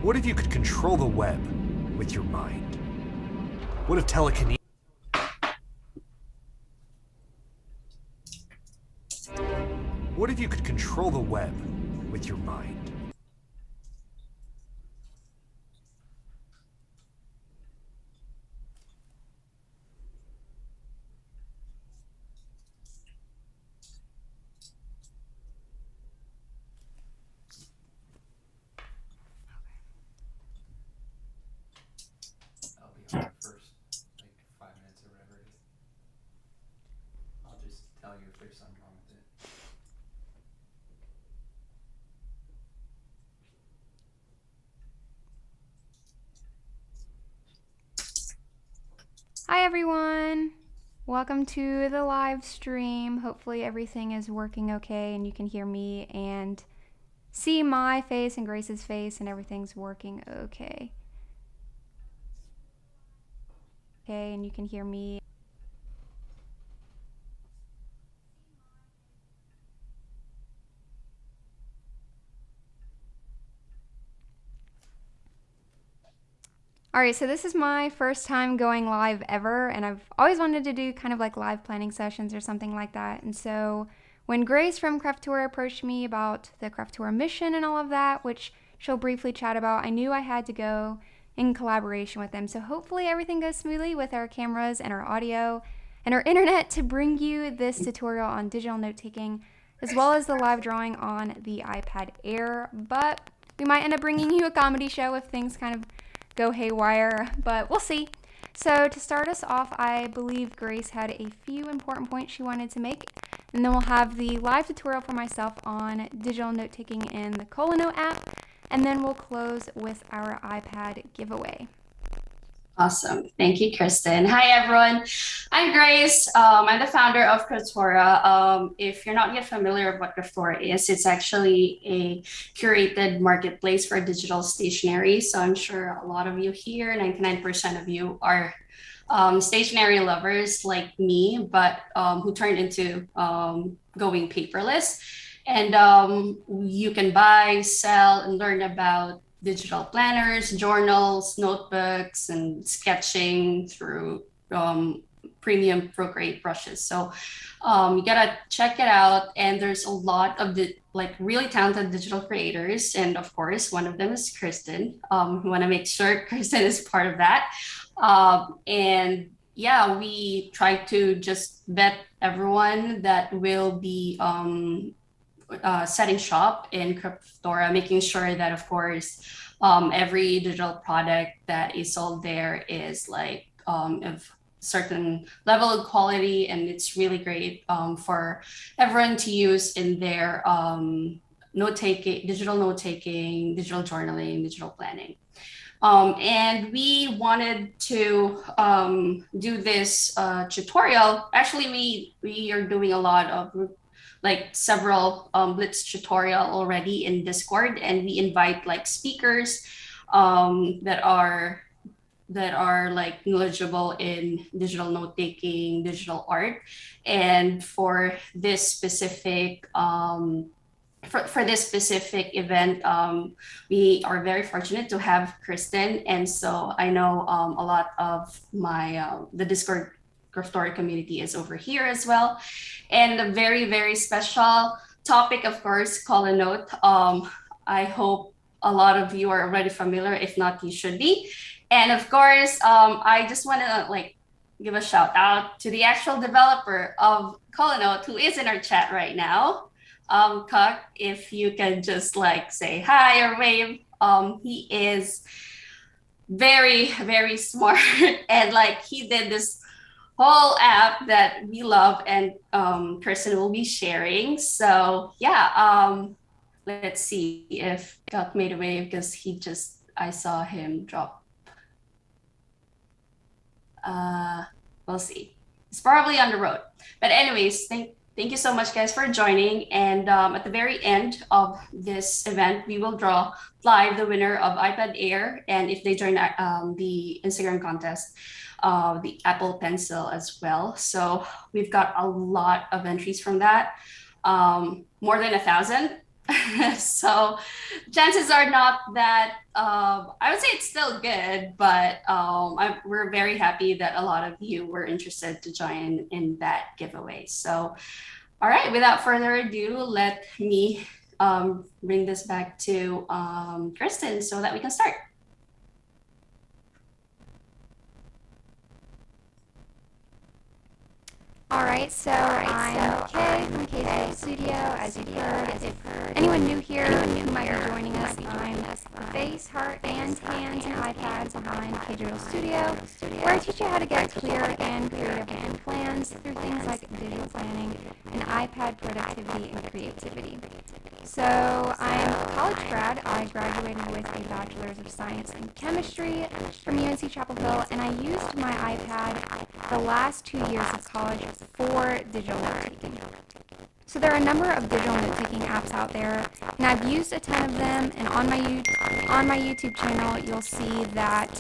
What if you could control the web with your mind? What if telekinesis? What if you could control the web with your mind? I'll be on the first, like, 5 minutes or whatever it is. I'll just tell you if there's something wrong with it. Hi everyone! Welcome to the live stream. Hopefully everything is working okay and you can hear me and see my face and Grace's face and everything's working okay. Okay, and you can hear me. Alright, so this is my first time going live ever, and I've always wanted to do kind of like live planning sessions or something like that. And so when Grace from Kraftora approached me about the Kraftora mission and all of that, which she'll briefly chat about, I knew I had to go in collaboration with them. So hopefully everything goes smoothly with our cameras and our audio and our internet to bring you this tutorial on digital note-taking, as well as the live drawing on the iPad Air. But we might end up bringing you a comedy show if things kind of go haywire, but we'll see. So to start us off, I believe Grace had a few important points she wanted to make, and then we'll have the live tutorial for myself on digital note-taking in the Colano app, and then we'll close with our iPad giveaway. Awesome. Thank you, Kristen. Hi, everyone. I'm Grace. I'm the founder of Kraftora. If you're not yet familiar with what Kraftora is, it's actually a curated marketplace for digital stationery. So I'm sure a lot of you here, 99% of you are stationery lovers like me, but who turned into going paperless. And you can buy, sell, and learn about digital planners, journals, notebooks, and sketching through premium Procreate brushes. So you gotta check it out. And there's a lot of really talented digital creators. And of course, one of them is Kristen. We wanna make sure Kristen is part of that. And yeah, we try to just vet everyone that will be setting shop in Kraftora, making sure that, of course, every digital product that is sold there is like of certain level of quality, and it's really great for everyone to use in their note-taking, digital journaling, digital planning. And we wanted to do this tutorial. Actually, we are doing a lot of several Blitz tutorial already in Discord, and we invite like speakers that are like knowledgeable in digital note-taking, digital art. And for this specific for this specific event, we are very fortunate to have Kristen. And so I know a lot of my the Discord Kraftora community is over here as well. And a very, very special topic, of course, call a note. I hope a lot of you are already familiar. If not, you should be. And of course, I just want to give a shout out to the actual developer of Call a Note, who is in our chat right now. Kak, if you can just say hi or wave. He is very, very smart, and he did this whole app that we love, and Kristen will be sharing. So yeah, let's see if Kak made a wave, because I saw him drop. We'll see. It's probably on the road. But anyways, thank you so much, guys, for joining. And at the very end of this event, we will draw live the winner of iPad Air, and if they join the Instagram contest, the Apple Pencil as well. So we've got a lot of entries from that, more than 1,000. So chances are not that, I would say it's still good, but we're very happy that a lot of you were interested to join in that giveaway. So, all right, without further ado, let me bring this back to Kristen so that we can start. Alright, so I'm Kay from KDigitalStudio. As you've heard, if anyone new here who might be joining us, I'm the face, heart, and hands and iPads behind KDigitalStudio, where I teach you how to get clear and creative with your plans through things like digital planning and iPad productivity and creativity. So I'm a college grad. I graduated with a Bachelor's of Science in Chemistry from UNC Chapel Hill, and I used my iPad the last 2 years of college for digital note-taking. So there are a number of digital note-taking apps out there, and I've used a ton of them, and on my YouTube channel, you'll see that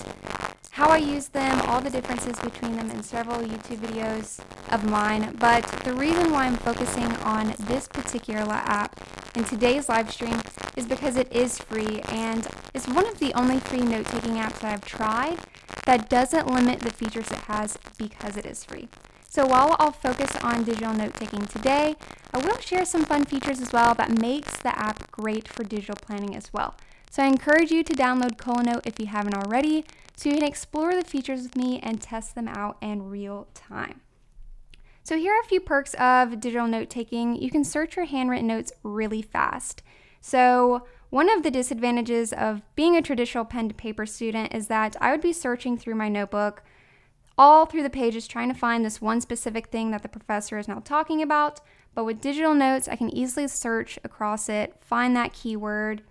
how I use them, all the differences between them, and several YouTube videos of mine. But the reason why I'm focusing on this particular app in today's live stream is because it is free, and it's one of the only free note-taking apps that I've tried that doesn't limit the features it has because it is free. So while I'll focus on digital note-taking today, I will share some fun features as well that makes the app great for digital planning as well. So I encourage you to download Colonote if you haven't already, so you can explore the features with me and test them out in real time. So here are a few perks of digital note-taking. You can search your handwritten notes really fast. So one of the disadvantages of being a traditional pen to paper student is that I would be searching through my notebook all through the pages trying to find this one specific thing that the professor is now talking about. But with digital notes, I can easily search across it, find that keyword.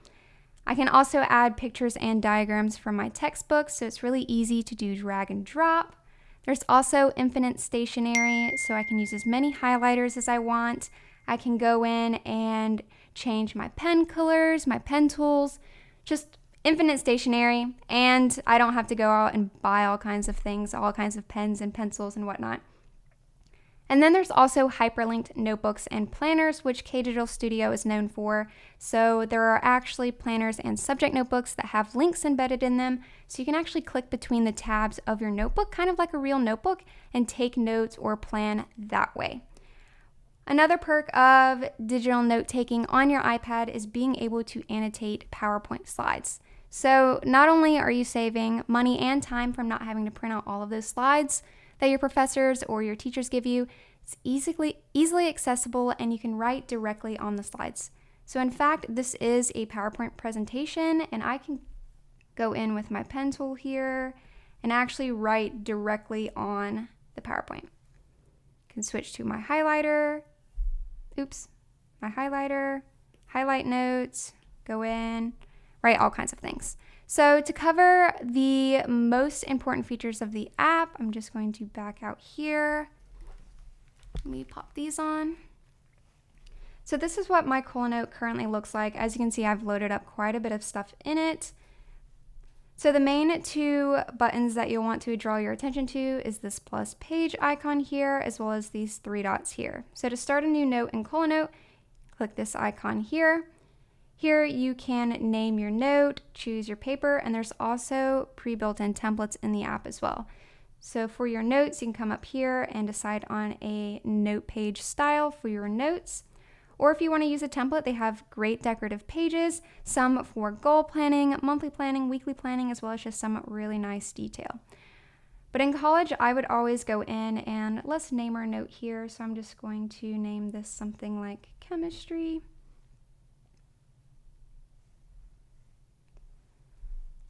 I can also add pictures and diagrams from my textbook, so it's really easy to do drag and drop. There's also infinite stationery, so I can use as many highlighters as I want. I can go in and change my pen colors, my pen tools, just infinite stationery, and I don't have to go out and buy all kinds of things, all kinds of pens and pencils and whatnot. And then there's also hyperlinked notebooks and planners, which KDigitalStudio is known for. So there are actually planners and subject notebooks that have links embedded in them, so you can actually click between the tabs of your notebook, kind of like a real notebook, and take notes or plan that way. Another perk of digital note-taking on your iPad is being able to annotate PowerPoint slides. So not only are you saving money and time from not having to print out all of those slides that your professors or your teachers give you, it's easily accessible, and you can write directly on the slides. So in fact, this is a PowerPoint presentation, and I can go in with my pen tool here and actually write directly on the PowerPoint. I can switch to my highlighter. My highlighter, highlight notes, go in, write all kinds of things. So to cover the most important features of the app, I'm just going to back out here. Let me pop these on. So this is what my Colonote currently looks like. As you can see, I've loaded up quite a bit of stuff in it. So the main two buttons that you'll want to draw your attention to is this plus page icon here, as well as these three dots here. So to start a new note in Colonote, click this icon here. Here you can name your note, choose your paper, and there's also pre-built-in templates in the app as well. So for your notes, you can come up here and decide on a note page style for your notes. Or if you want to use a template, they have great decorative pages, some for goal planning, monthly planning, weekly planning, as well as just some really nice detail. But in college, I would always go in and let's name our note here. So I'm just going to name this something like chemistry.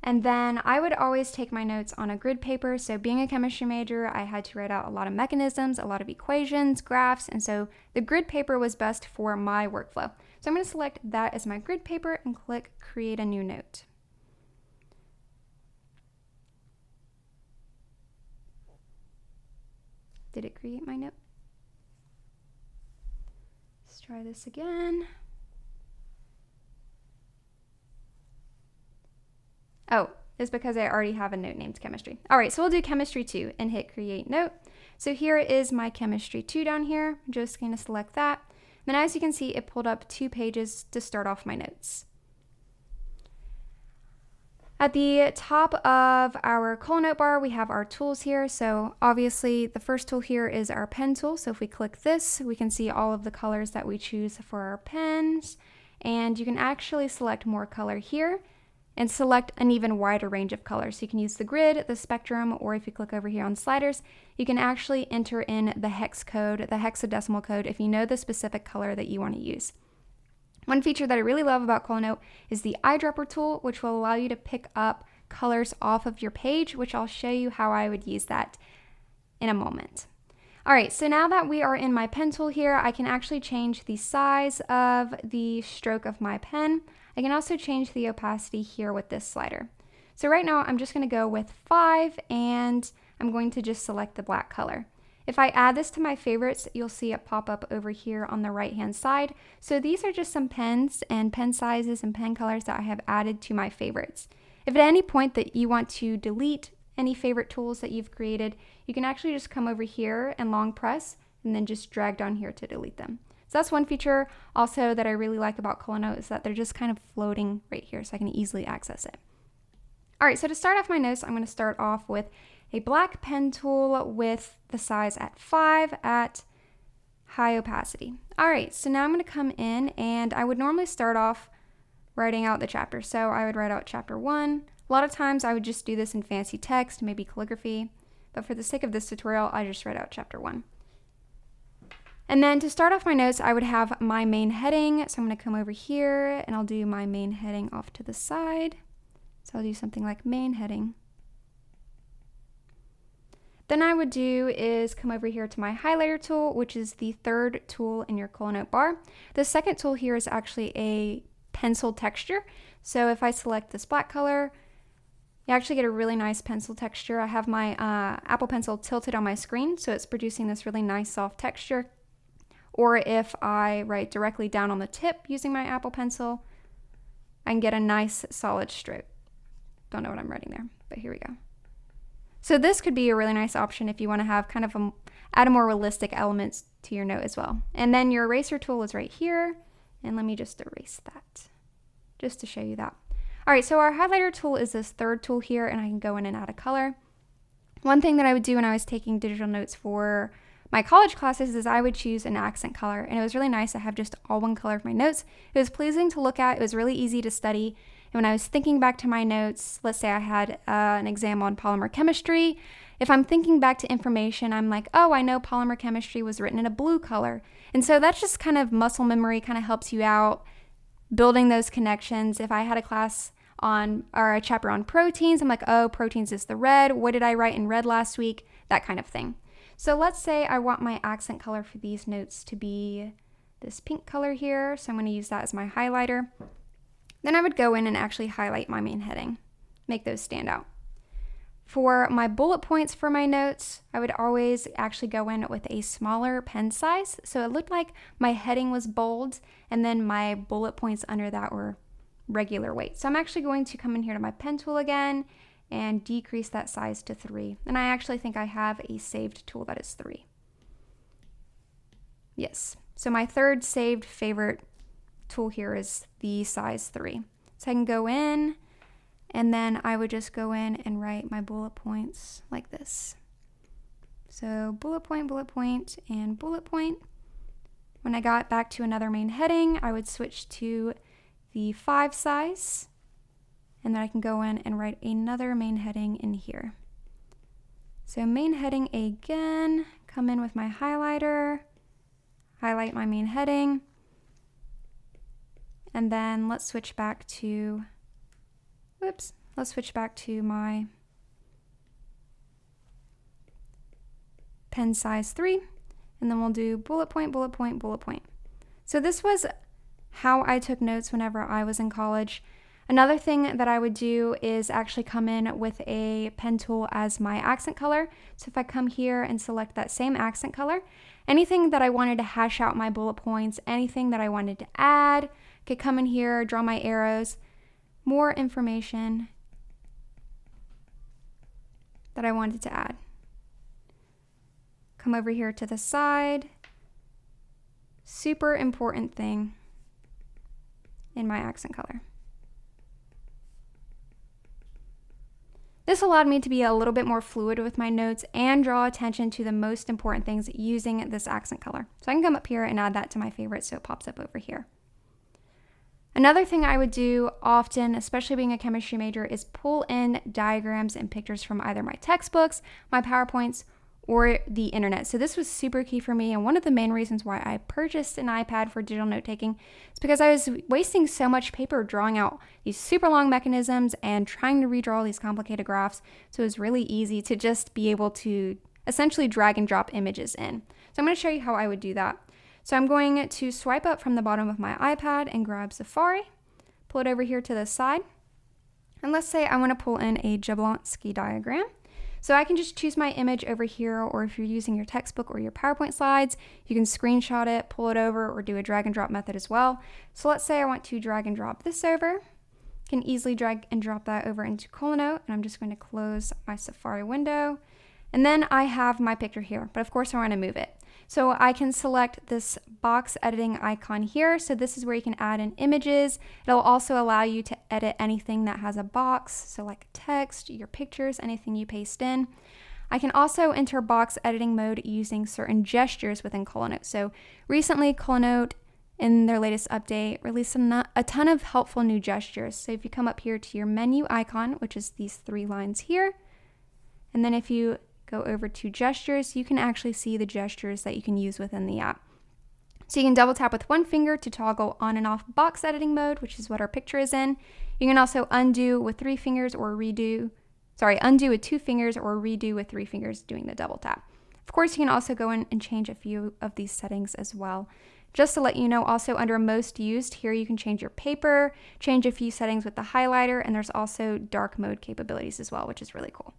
And then I would always take my notes on a grid paper. So being a chemistry major, I had to write out a lot of mechanisms, a lot of equations, graphs, and so the grid paper was best for my workflow. So I'm going to select that as my grid paper and click Create a New Note. Did it create my note? Let's try this again. Oh, it's because I already have a note named chemistry. All right, so we'll do chemistry 2 and hit create note. So here is my chemistry 2 down here. I'm just going to select that. Then as you can see, it pulled up 2 pages to start off my notes. At the top of our color note bar, we have our tools here. So obviously the first tool here is our pen tool. So if we click this, we can see all of the colors that we choose for our pens. And you can actually select more color here and select an even wider range of colors. So you can use the grid, the spectrum, or if you click over here on sliders, you can actually enter in the hex code, the hexadecimal code, if you know the specific color that you want to use. One feature that I really love about Color Note is the eyedropper tool, which will allow you to pick up colors off of your page, which I'll show you how I would use that in a moment. All right, so now that we are in my pen tool here, I can actually change the size of the stroke of my pen. I can also change the opacity here with this slider. So right now I'm just going to go with 5 and I'm going to just select the black color. If I add this to my favorites, you'll see it pop up over here on the right hand side. So these are just some pens and pen sizes and pen colors that I have added to my favorites. If at any point that you want to delete any favorite tools that you've created, you can actually just come over here and long press and then just drag down here to delete them. So that's one feature also that I really like about Color Note, is that they're just kind of floating right here so I can easily access it. All right, so to start off my notes, I'm going to start off with a black pen tool with the size at 5 at high opacity. All right, so now I'm going to come in and I would normally start off writing out the chapter. So I would write out chapter 1. A lot of times I would just do this in fancy text, maybe calligraphy, but for the sake of this tutorial, I just write out chapter 1. And then to start off my notes, I would have my main heading. So I'm going to come over here and I'll do my main heading off to the side. So I'll do something like main heading. Then I would do is come over here to my highlighter tool, which is the 3rd tool in your Color Note bar. The 2nd tool here is actually a pencil texture. So if I select this black color, you actually get a really nice pencil texture. I have my Apple Pencil tilted on my screen, so it's producing this really nice soft texture. Or if I write directly down on the tip using my Apple Pencil, I can get a nice solid stroke. Don't know what I'm writing there, but here we go. So this could be a really nice option if you want to have kind of add a more realistic elements to your note as well. And then your eraser tool is right here. And let me just erase that just to show you that. All right, so our highlighter tool is this 3rd tool here, and I can go in and add a color. One thing that I would do when I was taking digital notes for my college classes is I would choose an accent color, and it was really nice to have just all one color for my notes. It was pleasing to look at, it was really easy to study, and when I was thinking back to my notes, let's say I had an exam on polymer chemistry, if I'm thinking back to information, I'm like, oh, I know polymer chemistry was written in a blue color. And so that's just kind of muscle memory, kind of helps you out building those connections. If I had a class on, or a chapter on proteins, I'm like, oh, proteins is the red. What did I write in red last week? That kind of thing. So let's say I want my accent color for these notes to be this pink color here. So I'm going to use that as my highlighter. Then I would go in and actually highlight my main heading, make those stand out. For my bullet points for my notes, I would always actually go in with a smaller pen size. So it looked like my heading was bold and then my bullet points under that were regular weight. So I'm actually going to come in here to my pen tool again and decrease that size to 3. And I actually think I have a saved tool that is 3. Yes, so my 3rd saved favorite tool here is the size 3. So I can go in and then I would just go in and write my bullet points like this. So bullet point, and bullet point. When I got back to another main heading, I would switch to the 5 size, and then I can go in and write another main heading in here. So main heading again, come in with my highlighter, highlight my main heading, and then let's switch back to, my pen size 3, and then we'll do bullet point. So this was how I took notes whenever I was in college. Another thing that I would do is actually come in with a pen tool as my accent color. So if I come here and select that same accent color, anything that I wanted to hash out my bullet points, anything that I wanted to add, I could come in here, draw my arrows, more information that I wanted to add. Come over here to the side, super important thing in my accent color. This allowed me to be a little bit more fluid with my notes and draw attention to the most important things using this accent color. So I can come up here and add that to my favorite so it pops up over here. Another thing I would do often, especially being a chemistry major, is pull in diagrams and pictures from either my textbooks, my PowerPoints, or the internet. So this was super key for me, and one of the main reasons why I purchased an iPad for digital note taking is because I was wasting so much paper drawing out these super long mechanisms and trying to redraw these complicated graphs. So it was really easy to just be able to essentially drag and drop images in. So I'm going to show you how I would do that. So I'm going to swipe up from the bottom of my iPad and grab Safari, pull it over here to the side, and let's say I want to pull in a Jablonski diagram. So I can just choose my image over here, or if you're using your textbook or your PowerPoint slides, you can screenshot it, pull it over, or do a drag and drop method as well. So let's say I want to drag and drop this over. I can easily drag and drop that over into Colanote, and I'm just going to close my Safari window. And then I have my picture here, but of course I want to move it. So I can select this box editing icon here. So this is where you can add in images. It'll also allow you to edit anything that has a box. So like text, your pictures, anything you paste in. I can also enter box editing mode using certain gestures within Colanote. So recently Colanote in their latest update released a ton of helpful new gestures. So if you come up here to your menu icon, which is these 3 lines here, and then if you go over to gestures, you can actually see the gestures that you can use within the app. So you can double tap with 1 finger to toggle on and off box editing mode, which is what our picture is in. You can also undo with 3 fingers or undo with 2 fingers or redo with 3 fingers doing the double tap. Of course, you can also go in and change a few of these settings as well. Just to let you know, also under most used here, you can change your paper, change a few settings with the highlighter, and there's also dark mode capabilities as well, which is really cool.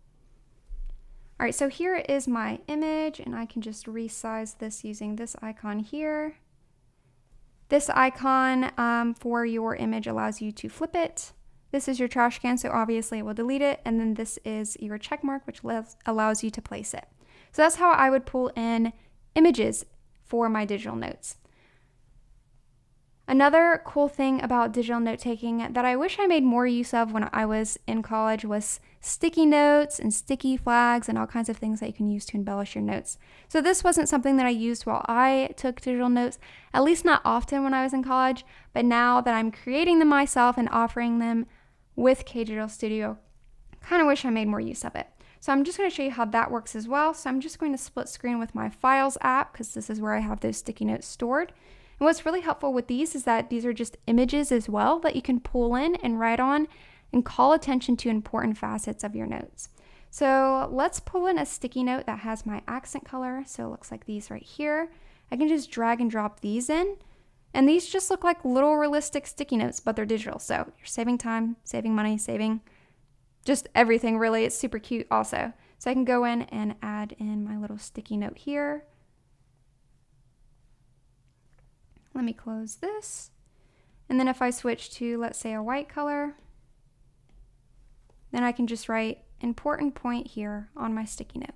All right, so here is my image, and I can just resize this using this icon here. This icon for your image allows you to flip it. This is your trash can, so obviously it will delete it. And then this is your check mark, which allows you to place it. So that's how I would pull in images for my digital notes. Another cool thing about digital note taking that I wish I made more use of when I was in college was sticky notes and sticky flags and all kinds of things that you can use to embellish your notes. So this wasn't something that I used while I took digital notes, at least not often when I was in college, but now that I'm creating them myself and offering them with KDigitalStudio, kind of wish I made more use of it. So I'm just going to show you how that works as well. So I'm just going to split screen with my Files app because this is where I have those sticky notes stored. And what's really helpful with these is that these are just images as well that you can pull in and write on and call attention to important facets of your notes. So let's pull in a sticky note that has my accent color. So it looks like these right here. I can just drag and drop these in. And these just look like little realistic sticky notes, but they're digital. So you're saving time, saving money, saving just everything really. It's super cute also. So I can go in and add in my little sticky note here. Let me close this. And then if I switch to, let's say, a white color, then I can just write important point here on my sticky note.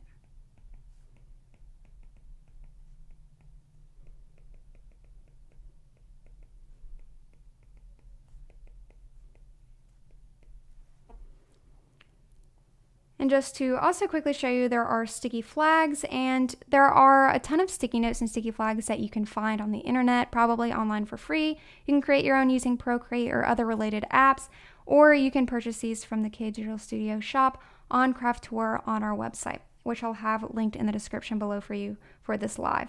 And just to also quickly show you, there are sticky flags, and there are a ton of sticky notes and sticky flags that you can find on the internet, probably online for free. You can create your own using Procreate or other related apps, or you can purchase these from the KDigitalStudio shop on Kraftora on our website, which I'll have linked in the description below for you for this live.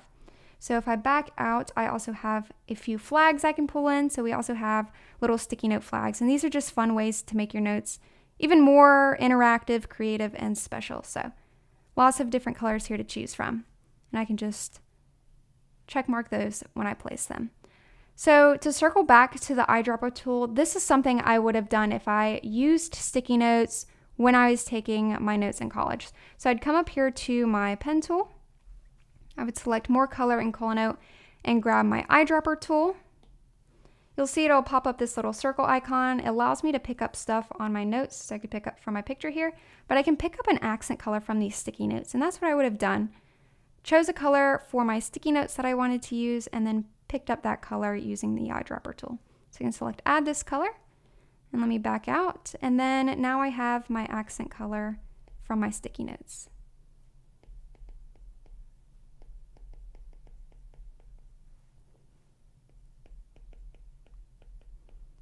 So if I back out, I also have a few flags I can pull in. So we also have little sticky note flags, and these are just fun ways to make your notes even more interactive, creative, and special. So lots of different colors here to choose from. And I can just check mark those when I place them. So to circle back to the eyedropper tool, this is something I would have done if I used sticky notes when I was taking my notes in college. So I'd come up here to my pen tool. I would select more color in Colanote and grab my eyedropper tool. You'll see it'll pop up this little circle icon. It allows me to pick up stuff on my notes. So I could pick up from my picture here, but I can pick up an accent color from these sticky notes. And that's what I would have done. Chose a color for my sticky notes that I wanted to use and then picked up that color using the eyedropper tool. So I can select add this color, and let me back out, and then now I have my accent color from my sticky notes.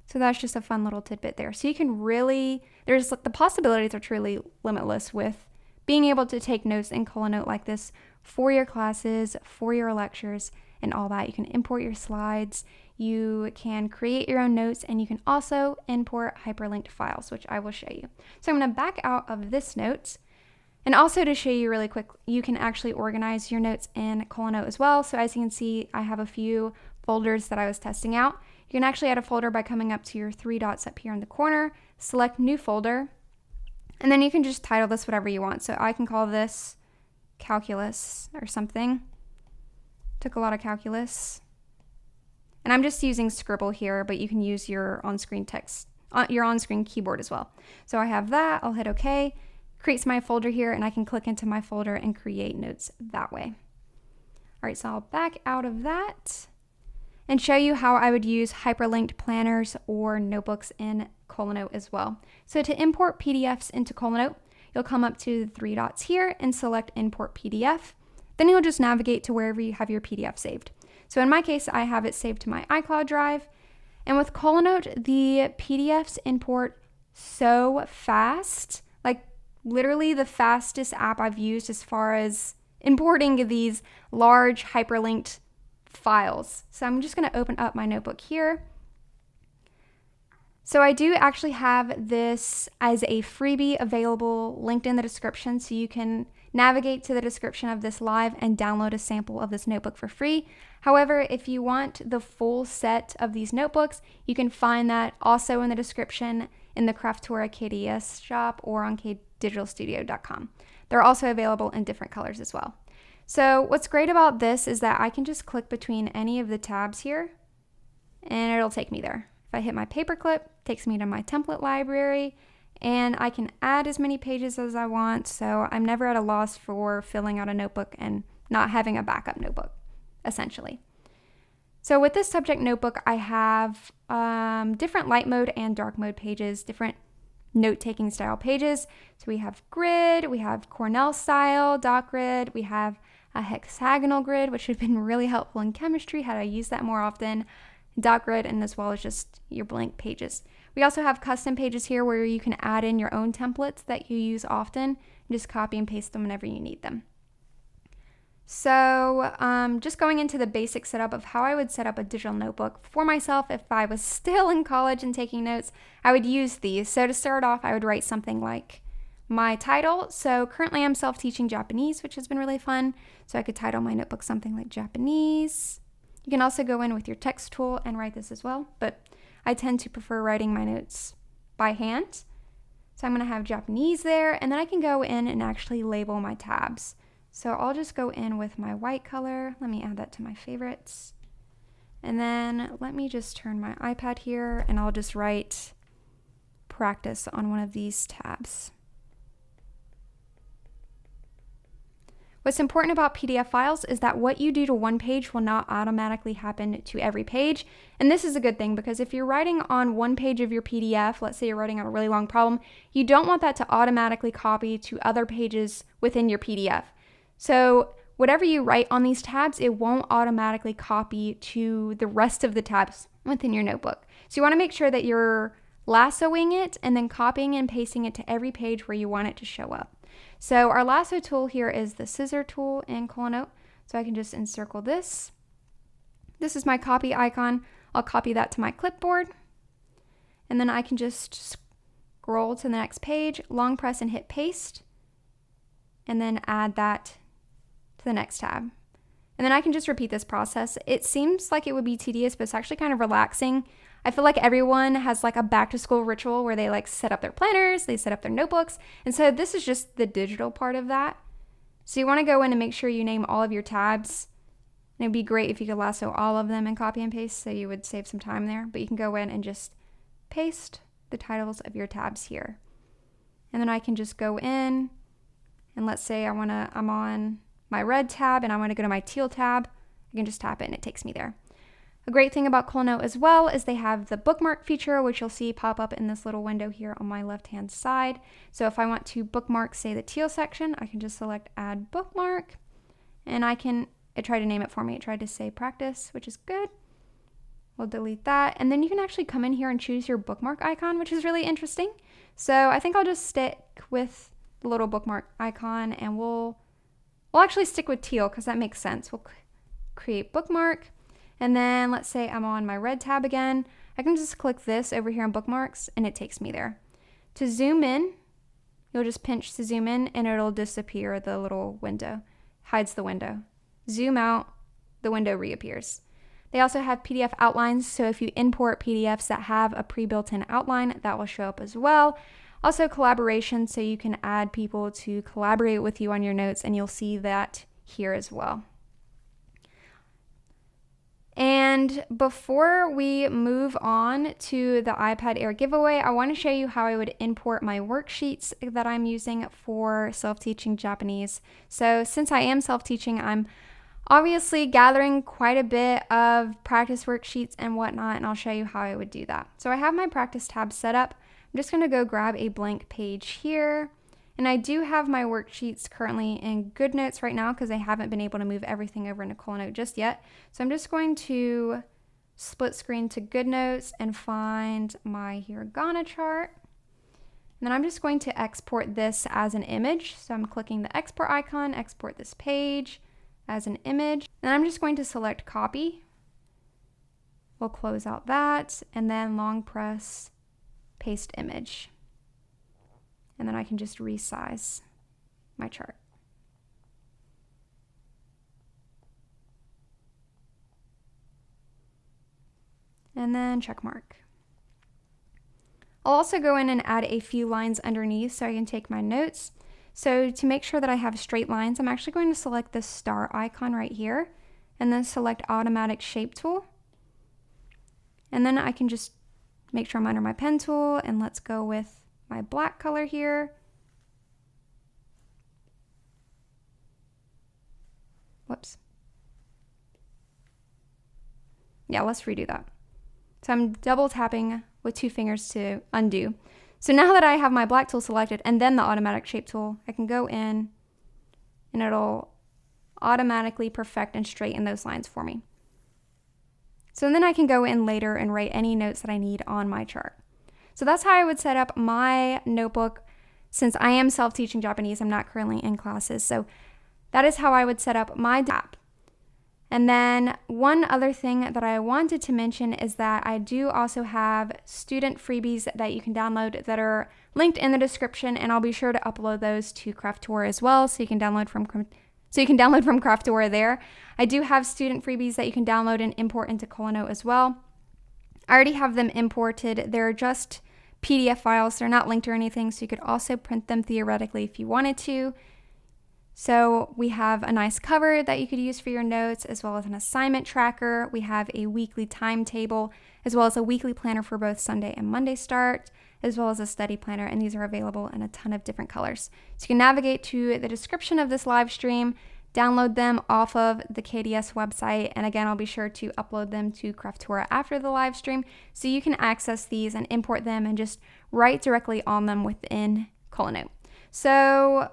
So that's just a fun little tidbit there. So you can really, the possibilities are truly limitless with being able to take notes in ColoNote like this for your classes, for your lectures, and all that. You can import your slides, you can create your own notes, and you can also import hyperlinked files, which I will show you. So I'm going to back out of this note, and also to show you really quick, you can actually organize your notes in ColoNote as well. So as you can see, I have a few folders that I was testing out. You can actually add a folder by coming up to your three dots up here in the corner, select new folder, and then you can just title this whatever you want. So I can call this calculus or something. Took a lot of calculus. And I'm just using Scribble here, but you can use your on-screen text, your on-screen keyboard as well. So I have that, I'll hit OK, creates my folder here, and I can click into my folder and create notes that way. All right, so I'll back out of that and show you how I would use hyperlinked planners or notebooks in ColoNote as well. So to import PDFs into ColoNote, you'll come up to the three dots here and select Import PDF. Then you'll just navigate to wherever you have your PDF saved. So in my case, I have it saved to my iCloud drive. And with ColoNote, the PDFs import so fast, like literally the fastest app I've used as far as importing these large hyperlinked files. So I'm just going to open up my notebook here. So I do actually have this as a freebie available linked in the description, so you can navigate to the description of this live and download a sample of this notebook for free. However, if you want the full set of these notebooks, you can find that also in the description in the Kraftora KDS shop or on KDigitalStudio.com. They're also available in different colors as well. So what's great about this is that I can just click between any of the tabs here and it'll take me there. If I hit my paperclip, it takes me to my template library, and I can add as many pages as I want, so I'm never at a loss for filling out a notebook and not having a backup notebook, essentially. So with this subject notebook, I have different light mode and dark mode pages, different note-taking style pages. So we have grid, we have Cornell style dot grid, we have a hexagonal grid, which would have been really helpful in chemistry had I used that more often, dot grid, and as well as just your blank pages. We also have custom pages here where you can add in your own templates that you use often and just copy and paste them whenever you need them. So just going into the basic setup of how I would set up a digital notebook for myself if I was still in college and taking notes, I would use these. So to start off, I would write something like my title. So currently I'm self-teaching Japanese, which has been really fun. So I could title my notebook something like Japanese. You can also go in with your text tool and write this as well, but I tend to prefer writing my notes by hand. So I'm going to have Japanese there, and then I can go in and actually label my tabs. So I'll just go in with my white color. Let me add that to my favorites. And then let me just turn my iPad here, and I'll just write practice on one of these tabs. What's important about PDF files is that what you do to one page will not automatically happen to every page. And this is a good thing because if you're writing on one page of your PDF, let's say you're writing on a really long problem, you don't want that to automatically copy to other pages within your PDF. So whatever you write on these tabs, it won't automatically copy to the rest of the tabs within your notebook. So you want to make sure that you're lassoing it and then copying and pasting it to every page where you want it to show up. So our lasso tool here is the scissor tool in ColoNote. So I can just encircle this. This is my copy icon. I'll copy that to my clipboard. And then I can just scroll to the next page, long press and hit paste, and then add that to the next tab. And then I can just repeat this process. It seems like it would be tedious, but it's actually kind of relaxing. I feel like everyone has like a back to school ritual where they like set up their planners, they set up their notebooks. And so this is just the digital part of that. So you want to go in and make sure you name all of your tabs. And it'd be great if you could lasso all of them and copy and paste, so you would save some time there. But you can go in and just paste the titles of your tabs here. And then I can just go in and let's say I'm on my red tab and I want to go to my teal tab. I can just tap it and it takes me there. A great thing about CoolNote as well is they have the bookmark feature, which you'll see pop up in this little window here on my left-hand side. So if I want to bookmark, say, the teal section, I can just select Add Bookmark, and it tried to name it for me. It tried to say Practice, which is good. We'll delete that, and then you can actually come in here and choose your bookmark icon, which is really interesting. So I think I'll just stick with the little bookmark icon, and we'll actually stick with teal because that makes sense. We'll create bookmark. And then let's say I'm on my red tab again. I can just click this over here on bookmarks and it takes me there. To zoom in, you'll just pinch to zoom in and it'll disappear the little window, hides the window. Zoom out, the window reappears. They also have PDF outlines, so if you import PDFs that have a pre-built-in outline, that will show up as well. Also collaboration, so you can add people to collaborate with you on your notes, and you'll see that here as well. And before we move on to the iPad Air giveaway, I want to show you how I would import my worksheets that I'm using for self-teaching Japanese. So since I am self-teaching, I'm obviously gathering quite a bit of practice worksheets and whatnot, and I'll show you how I would do that. So I have my practice tab set up. I'm just going to go grab a blank page here. And I do have my worksheets currently in GoodNotes right now because I haven't been able to move everything over into CoolNote just yet. So I'm just going to split screen to GoodNotes and find my hiragana chart. And then I'm just going to export this as an image. So I'm clicking the export icon, export this page as an image. And I'm just going to select copy. We'll close out that and then long press paste image. And then I can just resize my chart. And then check mark. I'll also go in and add a few lines underneath so I can take my notes. So to make sure that I have straight lines, I'm actually going to select the star icon right here and then select automatic shape tool. And then I can just make sure I'm under my pen tool, and let's go with my black color here. Whoops. Yeah, let's redo that. So I'm double tapping with 2 fingers to undo. So now that I have my black tool selected and then the automatic shape tool, I can go in and it'll automatically perfect and straighten those lines for me. So then I can go in later and write any notes that I need on my chart. So that's how I would set up my notebook. Since I am self-teaching Japanese, I'm not currently in classes. So that is how I would set up my app. And then one other thing that I wanted to mention is that I do also have student freebies that you can download that are linked in the description, and I'll be sure to upload those to Kraftora as well, so you can download from Kraftora there. I do have student freebies that you can download and import into CoolNote as well. I already have them imported. They're just PDF files. They're not linked or anything, so you could also print them theoretically if you wanted to. So we have a nice cover that you could use for your notes, as well as an assignment tracker. We have a weekly timetable, as well as a weekly planner for both Sunday and Monday start, as well as a study planner, and these are available in a ton of different colors. So you can navigate to the description of this live stream, download them off of the KDS website, and again, I'll be sure to upload them to Kraftora after the live stream, so you can access these and import them and just write directly on them within CoolNote. So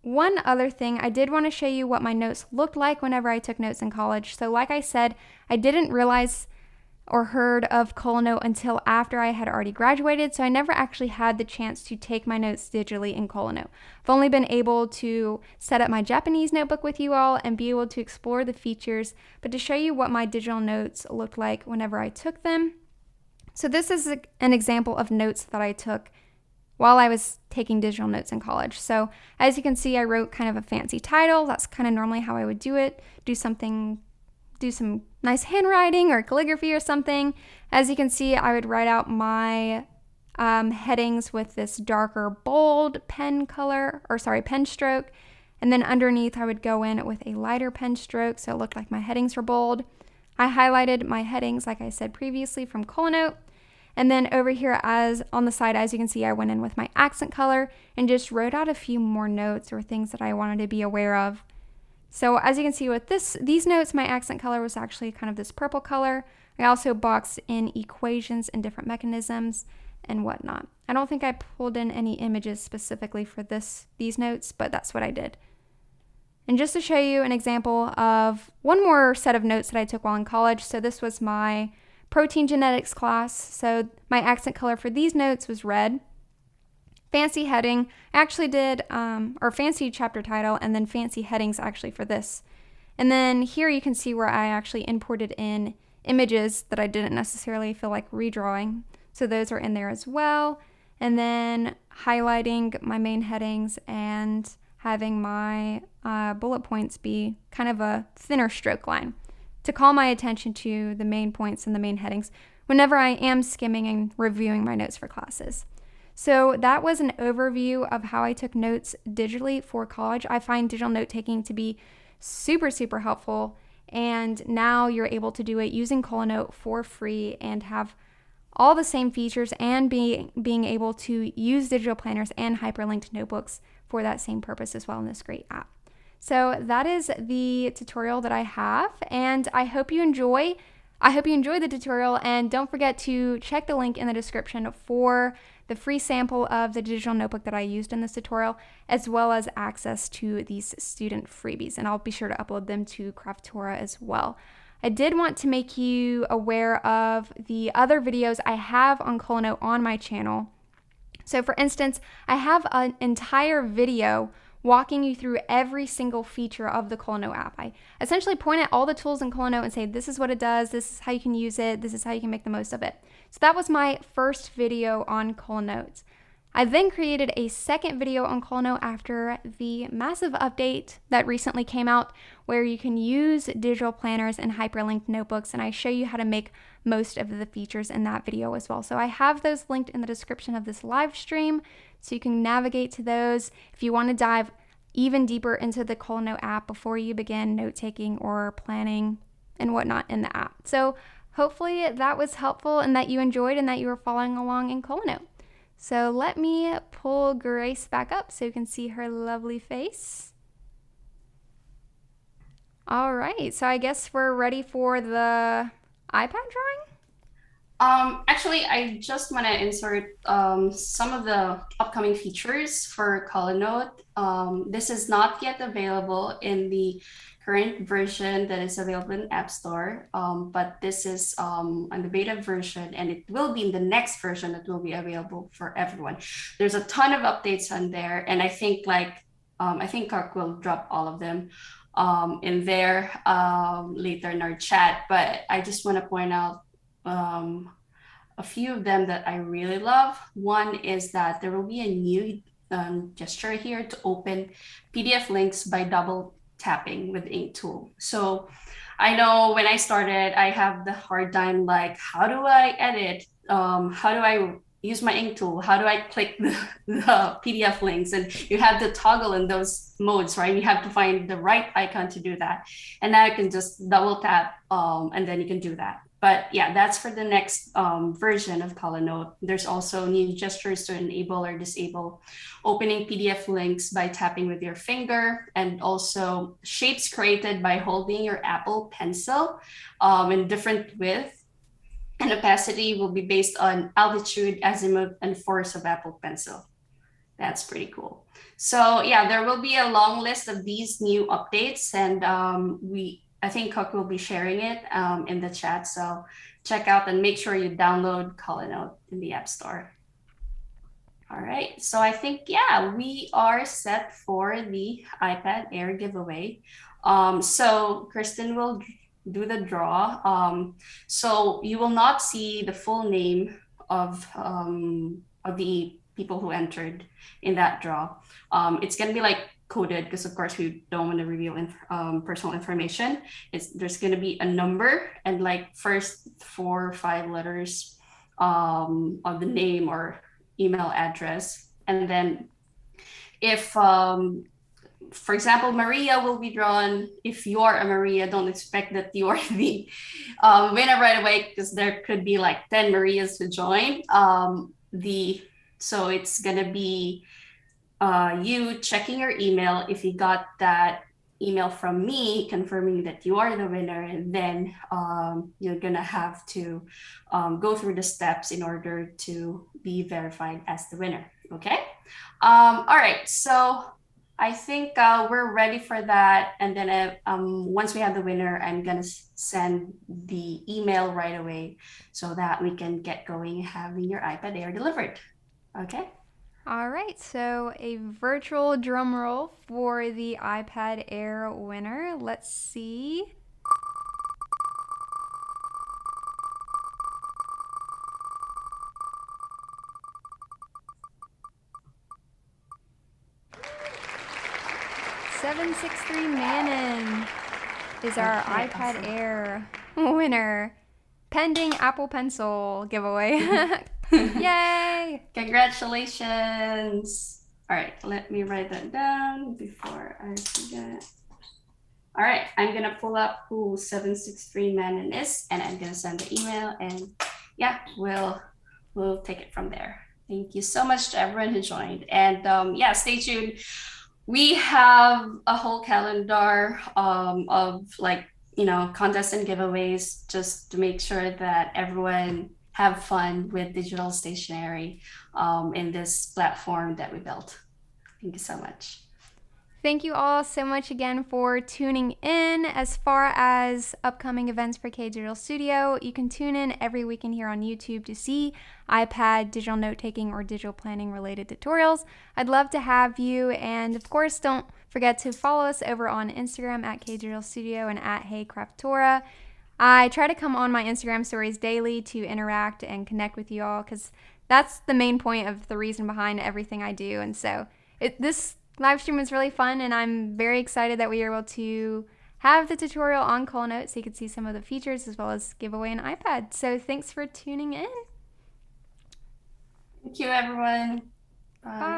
one other thing, I did want to show you what my notes looked like whenever I took notes in college. So like I said, I didn't realize or heard of CoolNote until after I had already graduated, so I never actually had the chance to take my notes digitally in CoolNote. I've only been able to set up my Japanese notebook with you all and be able to explore the features, but to show you what my digital notes looked like whenever I took them. So this is an example of notes that I took while I was taking digital notes in college. So as you can see, I wrote kind of a fancy title. That's kind of normally how I would do it. Do some nice handwriting or calligraphy or something. As you can see, I would write out my headings with this darker bold pen stroke. And then underneath, I would go in with a lighter pen stroke, so it looked like my headings were bold. I highlighted my headings, like I said previously, from CoolNote. And then over here, as on the side, as you can see, I went in with my accent color and just wrote out a few more notes or things that I wanted to be aware of. So as you can see with these notes, my accent color was actually kind of this purple color. I also boxed in equations and different mechanisms and whatnot. I don't think I pulled in any images specifically for these notes, but that's what I did. And just to show you an example of one more set of notes that I took while in college, so this was my protein genetics class. So my accent color for these notes was red. Fancy heading, I actually did, or fancy chapter title, and then fancy headings actually for this. And then here you can see where I actually imported in images that I didn't necessarily feel like redrawing. So those are in there as well. And then highlighting my main headings and having my bullet points be kind of a thinner stroke line to call my attention to the main points and the main headings whenever I am skimming and reviewing my notes for classes. So that was an overview of how I took notes digitally for college. I find digital note taking to be super, super helpful. And now you're able to do it using Colanote for free and have all the same features and being able to use digital planners and hyperlinked notebooks for that same purpose as well in this great app. So that is the tutorial that I have, and I hope you enjoy the tutorial, and don't forget to check the link in the description for the free sample of the digital notebook that I used in this tutorial, as well as access to these student freebies, and I'll be sure to upload them to Kraftora as well. I did want to make you aware of the other videos I have on Colanote on my channel. So for instance, I have an entire video walking you through every single feature of the Colanote app. I essentially point at all the tools in Colanote and say, this is what it does, this is how you can use it, this is how you can make the most of it. So that was my first video on Colanote. I then created a second video on Colanote after the massive update that recently came out where you can use digital planners and hyperlinked notebooks, and I show you how to make most of the features in that video as well. So I have those linked in the description of this live stream, so you can navigate to those if you want to dive even deeper into the Colanote app before you begin note-taking or planning and whatnot in the app. So hopefully that was helpful and that you enjoyed and that you were following along in Colanote. So let me pull Grace back up so you can see her lovely face. All right, so I guess we're ready for the iPad drawing? Actually, I just want to insert some of the upcoming features for Colanote. This is not yet available in the current version that is available in App Store, but this is on the beta version, and it will be in the next version that will be available for everyone. There's a ton of updates on there, and I think Kark will drop all of them in there later in our chat, but I just want to point out a few of them that I really love. One is that there will be a new gesture here to open PDF links by double tapping with Ink tool. So I know when I started, I have the hard time, like, how do I edit? How do I use my Ink tool? How do I click the PDF links? And you have to toggle in those modes, right? You have to find the right icon to do that. And now you can just double tap and then you can do that. But yeah, that's for the next version of Colanote. There's also new gestures to enable or disable opening PDF links by tapping with your finger, and also shapes created by holding your Apple Pencil in different width and opacity will be based on altitude, azimuth, and force of Apple Pencil. That's pretty cool. So yeah, there will be a long list of these new updates, and I think Cook will be sharing it in the chat. So check out and make sure you download Colanote in the App Store. All right, so I think, yeah, we are set for the iPad Air giveaway. So Kristen will do the draw. So you will not see the full name of the people who entered in that draw. It's gonna be like coded, because of course we don't want to reveal personal information. There's going to be a number and like first 4 or 5 letters of the name or email address. And then if, for example, Maria will be drawn. If you are a Maria, don't expect that you are the winner right away, because there could be like 10 Marias to join. So it's going to be you checking your email. If you got that email from me confirming that you are the winner, and then you're gonna have to go through the steps in order to be verified as the winner. Okay. All right. So I think we're ready for that. And then once we have the winner, I'm gonna send the email right away so that we can get going having your iPad Air delivered. Okay. All right, so a virtual drum roll for the iPad Air winner. Let's see. $763 Manon is our Okay, iPad awesome. Air winner. Pending Apple Pencil giveaway. Yay! Congratulations. All right, let me write that down before I forget. All right, I'm gonna pull up who 763 Manon is, and I'm gonna send the email, and yeah, we'll take it from there. Thank you so much to everyone who joined, and yeah, stay tuned. We have a whole calendar of like contests and giveaways just to make sure that everyone have fun with digital stationery in this platform that we built. Thank you so much. Thank you all so much again for tuning in. As far as upcoming events for KDigitalStudio, you can tune in every weekend here on YouTube to see iPad, digital note-taking, or digital planning related tutorials. I'd love to have you, and of course, don't forget to follow us over on Instagram at KDigitalStudio and at Kraftora. I try to come on my Instagram stories daily to interact and connect with you all, because that's the main point of the reason behind everything I do. And so this live stream was really fun, and I'm very excited that we were able to have the tutorial on Call Note so you could see some of the features as well as give away an iPad. So thanks for tuning in. Thank you, everyone. Bye. Bye.